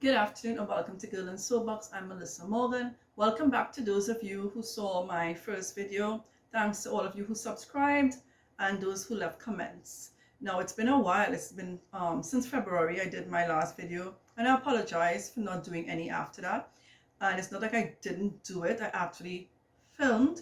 Good afternoon and welcome to Girl in Soapbox. I'm Melissa Morgan. Welcome back to those of you who saw my first video. Thanks to all of you who subscribed and those who left comments. Now it's been a while. It's been since February I did my last video, and I apologize for not doing any after that. And it's not like I didn't do it. I actually filmed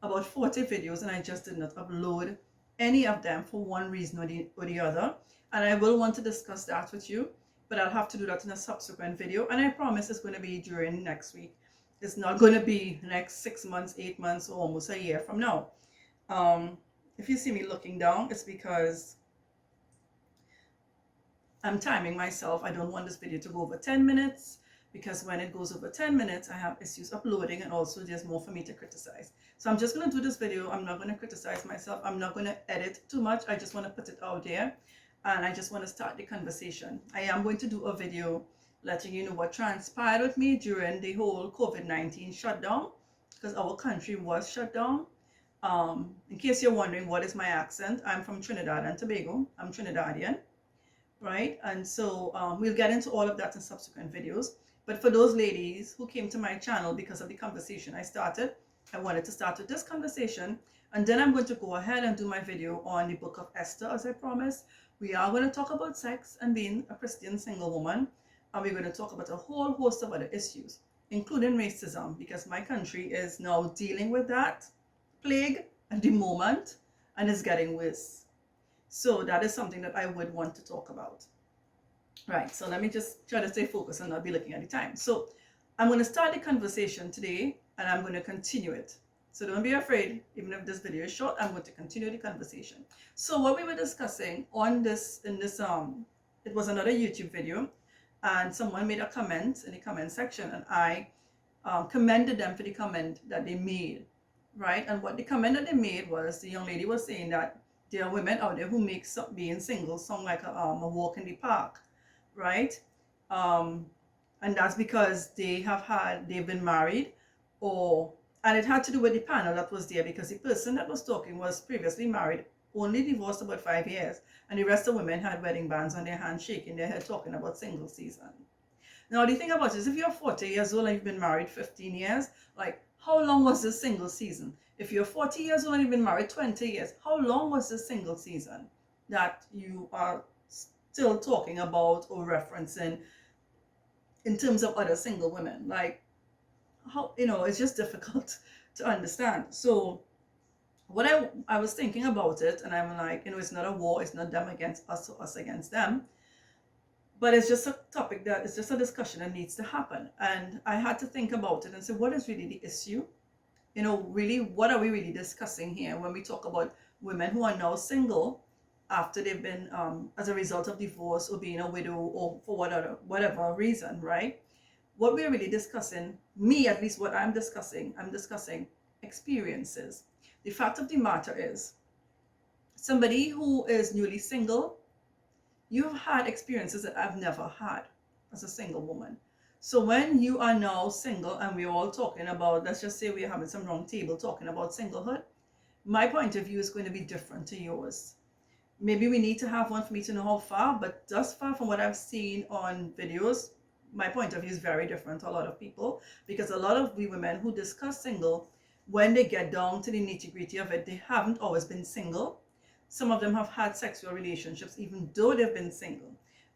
about 40 videos and I just did not upload any of them for one reason or the other. And I will want to discuss that with you, but I'll have to do that in a subsequent video. And I promise it's going to be during next week. It's not going to be next 6 months, 8 months, or almost a year from now. If you see me looking down, it's because I'm timing myself. I don't want this video to go over 10 minutes because when it goes over 10 minutes, I have issues uploading, and also there's more for me to criticize. So I'm just going to do this video. I'm not going to criticize myself. I'm not going to edit too much. I just want to put it out there. And I just want to start the conversation. I am going to do a video letting you know what transpired with me during the whole COVID-19 shutdown, because our country was shut down. In case you're wondering what is my accent, I'm from Trinidad and Tobago. I'm Trinidadian, right? And so we'll get into all of that in subsequent videos. But for those ladies who came to my channel because of the conversation I started, I wanted to start with this conversation, and then I'm going to go ahead and do my video on the book of Esther, as I promised. We are going to talk about sex and being a Christian single woman, and we're going to talk about a whole host of other issues, including racism, because my country is now dealing with that plague at the moment, and it's getting worse. So that is something that I would want to talk about. Right, so let me just try to stay focused and not be looking at the time. So I'm going to start the conversation today, and I'm going to continue it. So don't be afraid, even if this video is short, I'm going to continue the conversation. So what we were discussing on this, it was another YouTube video, and someone made a comment in the comment section, and I commended them for the comment that they made, right? And what the comment that they made was, the young lady was saying that there are women out there who make being single sound like a walk in the park, right? And that's because they've been married, and it had to do with the panel that was there, because the person that was talking was previously married, only divorced about 5 years, and the rest of the women had wedding bands on their hands, shaking their head, talking about single season. Now the thing about it is, if you're 40 years old and you've been married 15 years, like, how long was this single season? If you're 40 years old and you've been married 20 years, how long was this single season that you are still talking about or referencing in terms of other single women? Like, how, it's just difficult to understand. So what I was thinking about it, and I'm like, it's not a war, it's not them against us or us against them, but it's just a topic that it's just a discussion that needs to happen. And I had to think about it and say, what is really the issue? Really, what are we really discussing here when we talk about women who are now single after they've been as a result of divorce or being a widow or for whatever reason, right? What we're really discussing, me at least, what I'm discussing experiences. The fact of the matter is, somebody who is newly single, you've had experiences that I've never had as a single woman. So when you are now single and we're all talking about, let's just say we're having some round table talking about singlehood, my point of view is going to be different to yours. Maybe we need to have one for me to know how far, but thus far from what I've seen on videos, my point of view is very different to a lot of people, because a lot of we women who discuss single, when they get down to the nitty-gritty of it, they haven't always been single. Some of them have had sexual relationships even though they've been single.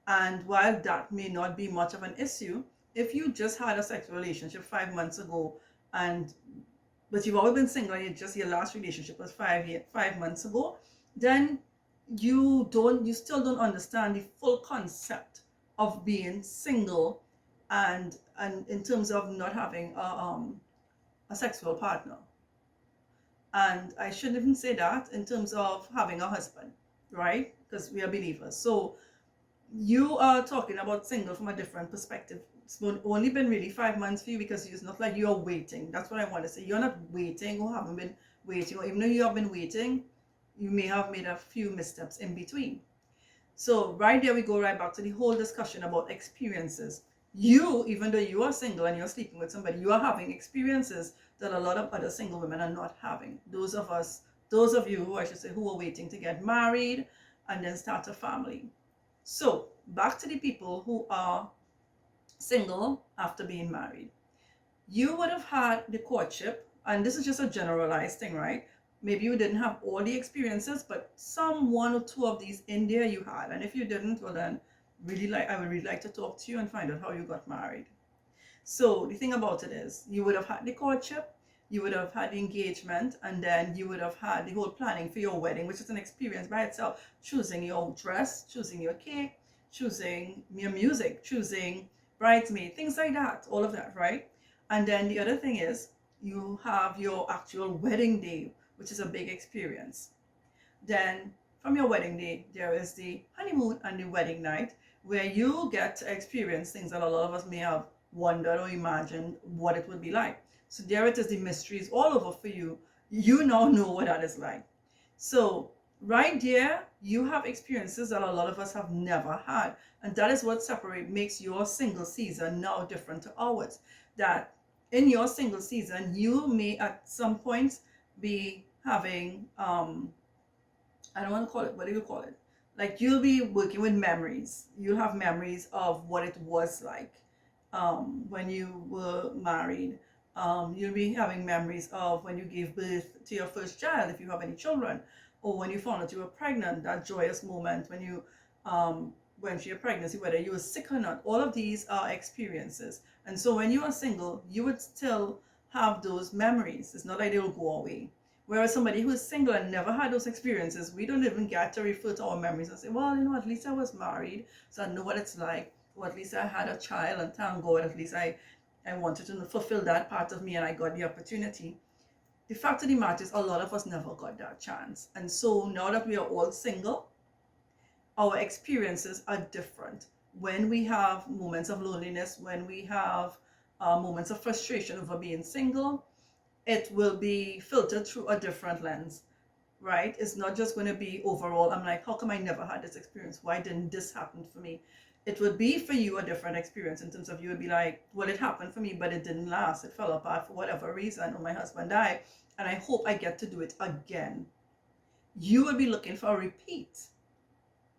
And while that may not be much of an issue, if you just had a sexual relationship 5 months ago, but you've always been single and your last relationship was 5 months ago, then you still don't understand the full concept of being single, and in terms of not having a sexual partner. And I shouldn't even say that in terms of having a husband, right? Because we are believers. So you are talking about single from a different perspective. It's only been really 5 months for you, because it's not like you're waiting. That's what I want to say. You're not waiting or haven't been waiting, or even though you have been waiting, you may have made a few missteps in between. So right there we go right back to the whole discussion about experiences. You, even though you are single and you're sleeping with somebody, you are having experiences that a lot of other single women are not having. Those of you who, I should say, who are waiting to get married and then start a family. So back to the people who are single after being married. You would have had the courtship, and this is just a generalized thing, right? Maybe you didn't have all the experiences, but some one or two of these in there you had. And if you didn't, well then I would really like to talk to you and find out how you got married. So the thing about it is you would have had the courtship, you would have had the engagement, and then you would have had the whole planning for your wedding, which is an experience by itself. Choosing your dress, choosing your cake, choosing your music, choosing bridesmaid, things like that, all of that, right? And then the other thing is you have your actual wedding day, which is a big experience. Then from your wedding day, there is the honeymoon and the wedding night, where you get to experience things that a lot of us may have wondered or imagined what it would be like. So there it is, the mysteries all over for you. You now know what that is like. So right there, you have experiences that a lot of us have never had. And that is what makes your single season now different to ours. That in your single season, you may at some point be having I don't want to call it, what do you call it? Like you'll be working with memories. You'll have memories of what it was like when you were married. You'll be having memories of when you gave birth to your first child, if you have any children, or when you found out you were pregnant, that joyous moment when you went through your pregnancy, whether you were sick or not. All of these are experiences. And so when you are single, you would still have those memories. It's not like they will go away. Whereas somebody who is single and never had those experiences, we don't even get to refer to our memories and say, well, at least I was married, so I know what it's like. Or at least I had a child, and thank God, at least I wanted to fulfill that part of me and I got the opportunity. The fact of the matter is, a lot of us never got that chance. And so now that we are all single, our experiences are different. When we have moments of loneliness, when we have moments of frustration over being single, it will be filtered through a different lens, right? It's not just going to be overall, I'm like, how come I never had this experience? Why didn't this happen for me? It would be for you a different experience in terms of you would be like, well, it happened for me, but it didn't last. It fell apart for whatever reason, or my husband died, and I hope I get to do it again. You would be looking for a repeat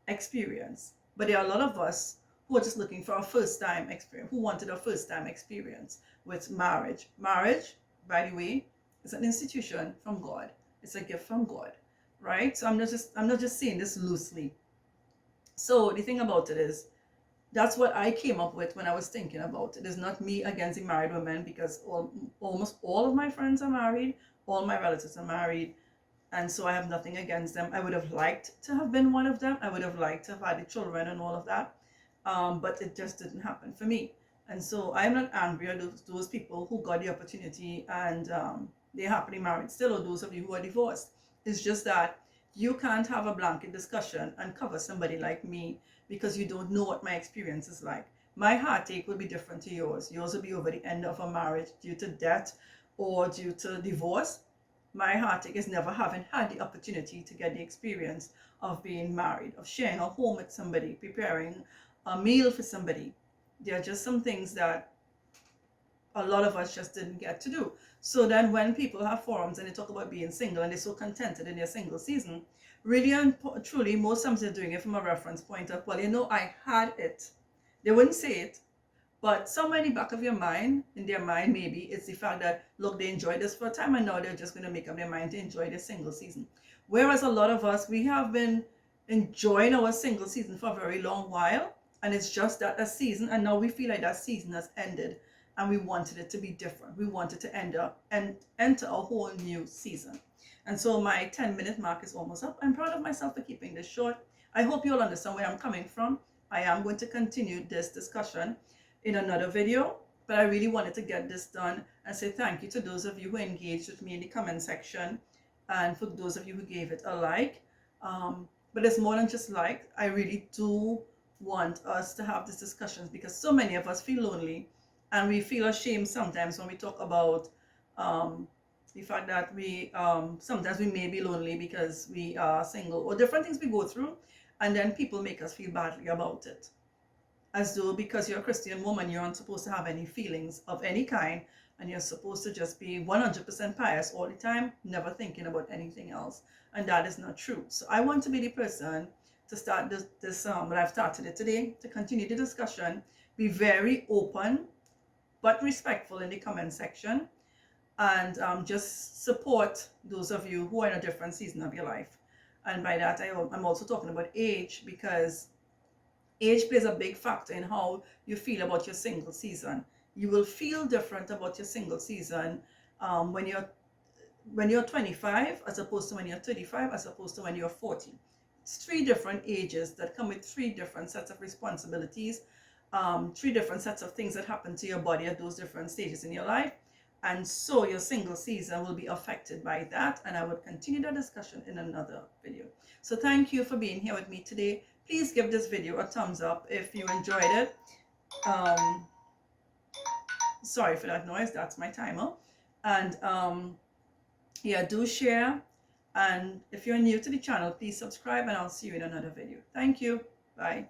experience. But there are a lot of us who are just looking for a first time experience, who wanted a first time experience with marriage. Marriage, by the way, is an institution from God. It's a gift from God, right? So I'm not just saying this loosely. So the thing about it is, that's what I came up with when I was thinking about it. It's not me against the married women, because almost all of my friends are married, all my relatives are married, and so I have nothing against them. I would have liked to have been one of them. I would have liked to have had the children and all of that, but it just didn't happen for me. And so I'm not angry at those people who got the opportunity and they're happily married still, or those of you who are divorced. It's just that you can't have a blanket discussion and cover somebody like me because you don't know what my experience is like. My heartache will be different to yours. Yours will be over the end of a marriage due to death or due to divorce. My heartache is never having had the opportunity to get the experience of being married, of sharing a home with somebody, preparing a meal for somebody. There are just some things that a lot of us just didn't get to do. So then when people have forums and they talk about being single and they're so contented in their single season, really and truly, most times they're doing it from a reference point of, well, I had it. They wouldn't say it, but somewhere in the back of your mind, in their mind maybe, it's the fact that, look, they enjoyed this for a time and now they're just going to make up their mind to enjoy their single season. Whereas a lot of us, we have been enjoying our single season for a very long while, and it's just that a season, and now we feel like that season has ended and we wanted it to be different. We wanted to enter a whole new season. And so my 10-minute mark is almost up. I'm proud of myself for keeping this short. I hope you all understand where I'm coming from. I am going to continue this discussion in another video, but I really wanted to get this done and say thank you to those of you who engaged with me in the comment section, and for those of you who gave it a like. But it's more than just like. I really do want us to have these discussions because so many of us feel lonely, and we feel ashamed sometimes when we talk about the fact that we sometimes we may be lonely because we are single, or different things we go through, and then people make us feel badly about it, as though because you're a Christian woman, you aren't supposed to have any feelings of any kind, and you're supposed to just be 100% pious all the time, never thinking about anything else. And that is not true. So I want to be the person to start this but I've started it today, to continue the discussion, Be very open but respectful in the comment section, and just support those of you who are in a different season of your life. And by that, I'm also talking about age, because age plays a big factor in how you feel about your single season. You will feel different about your single season when you're 25 as opposed to when you're 35 as opposed to when you're 40. It's three different ages that come with three different sets of responsibilities, three different sets of things that happen to your body at those different stages in your life. And so your single season will be affected by that. And I will continue the discussion in another video. So thank you for being here with me today. Please give this video a thumbs up if you enjoyed it. Sorry for that noise, that's my timer. And yeah, do share. And if you're new to the channel, please subscribe, and I'll see you in another video. Thank you. Bye.